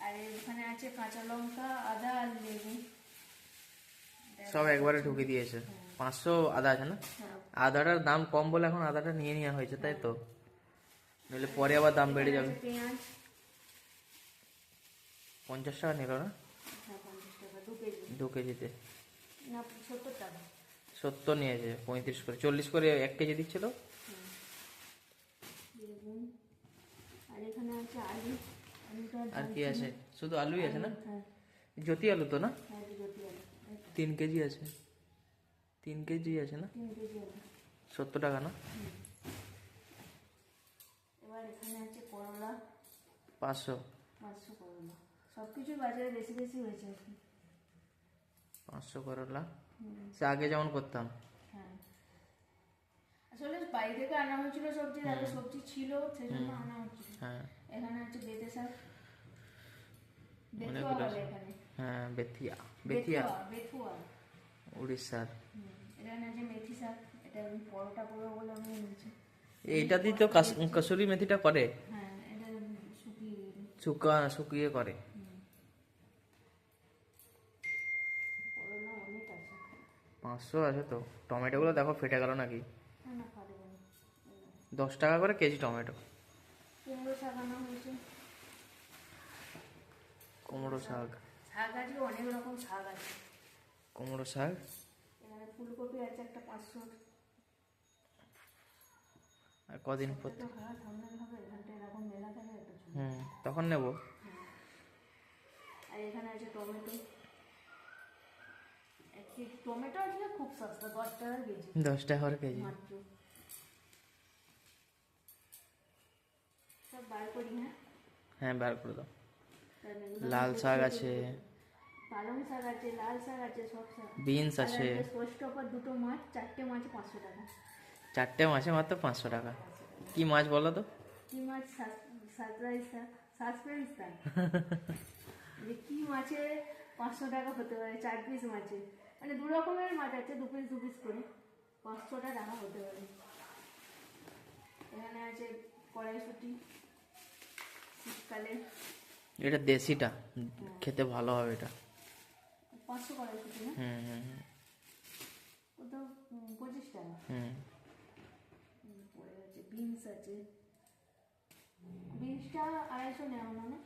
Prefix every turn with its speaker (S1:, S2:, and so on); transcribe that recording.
S1: আর এখানে আছে কাঁচা লঙ্কা, আদা আর লেবু,
S2: সব একবারে ঢুকে দিয়েছে। 500 আদা আছে না? আদাটার দাম কম বলে এখন আদাটা নিয়ে নেওয়া হয়েছে, তাই তো? নইলে পরে আবার দাম বেড়ে যাবে।
S1: পেঁয়াজ
S2: 50 টাকা নিল না?
S1: 50 টাকা 2 কেজি,
S2: 2 কেজিতে
S1: না 70 টাকা।
S2: 70 নিয়েছে, 35 করে, 40 করে 1 কেজি দিচ্ছিল।
S1: বেগুন, আর এখানে আছে আলু।
S2: আর কি আছে? শুধু আলুই আছে না?
S1: হ্যাঁ
S2: জ্যোতি আলু তো না?
S1: হ্যাঁ, জ্যোতি আলু
S2: 3 কেজি আছে, 3 কেজি আছে না?
S1: 3 কেজি আলু।
S2: 70 টাকা না?
S1: এবার এখানে আছে করলা
S2: 500।
S1: 500 করলা। সব কিছু বাজারে বেশি বেশি হয়েছে আর কি।
S2: 500 করলা, সে আগে যেমন করতাম।
S1: হ্যাঁ, আসলে বাড়ি থেকে আনা হয়েছিল সবজি, আগে সবজি ছিল সেজন্য আনা হচ্ছিল।
S2: হ্যাঁ
S1: এখানে আছে বেতে শাক,
S2: অনেক
S1: বেথুয়া বলে এখানে।
S2: হ্যাঁ, বেথিয়া, বেথিয়া
S1: বেথুয়া।
S2: উড়িষ্যার।
S1: এখানে আছে মেথি শাক, এটা আমি পরোটা করবো বলে আমি এনেছি।
S2: এইটা দিয়ে তো কসুরি মেথিটা করে।
S1: হ্যাঁ, এটা শুকিয়ে
S2: শুকিয়ে করে।
S1: করলা অনেক আছে।
S2: 500 আছে তো। টমেটোগুলো দেখো ফেটে গেল নাকি?
S1: না না, ফাটবে না।
S2: 10 টাকা করে কেজি টমেটো।
S1: কুমড়ো শাক আনা হয়েছে।
S2: কুমড়ো শাক,
S1: শাক আছে, অনেক রকম শাক আছে।
S2: কুমড়ো শাক।
S1: এখানে ফুলকপি আছে একটা 500।
S2: আর কদিন পর?
S1: তো খাওয়া সামনে হবে, এখানটা এরকম মেলা থাকে একটা ছোট।
S2: তখন নেব।
S1: আর এখানে আছে টমেটো। 1 কেজি টমেটো আসলে খুব সস্তা, 10 টাকা কেজি
S2: 10 টাকা করে কেজি।
S1: মাত্র। সব বার করি।
S2: হ্যাঁ, বার করে দাও।
S1: তাহলে এগুলো
S2: লাল শাক আছে,
S1: পালং শাক আছে, লাল শাক আছে, সব শাক।
S2: বিনস আছে।
S1: পোস্ট অফার 2টো মাছ, 4টে মাছে 500 টাকা।
S2: 4টে মাছে মাত্র 500 টাকা। কি মাছ বলো তো?
S1: কি মাছ? সারপ্রাইজ শাক, সাসপেন্স শাক। যে কি মাছে 500 টাকা হতে পারে? 4 পিস মাছে, মানে 2 রকমের মাছ আছে, 2 পিস 2 পিস করে 500 টাকা হতে পারে। এখানে আছে কড়াইশুঁটি, শীতকালে।
S2: এটা দেশিটা, খেতে ভালো হবে এটা।
S1: 500 কড়াইশুঁটি না? কত? 25 টাকা। পরে আছে বিনস আছে, বিনসটা 250 নেওয়া না?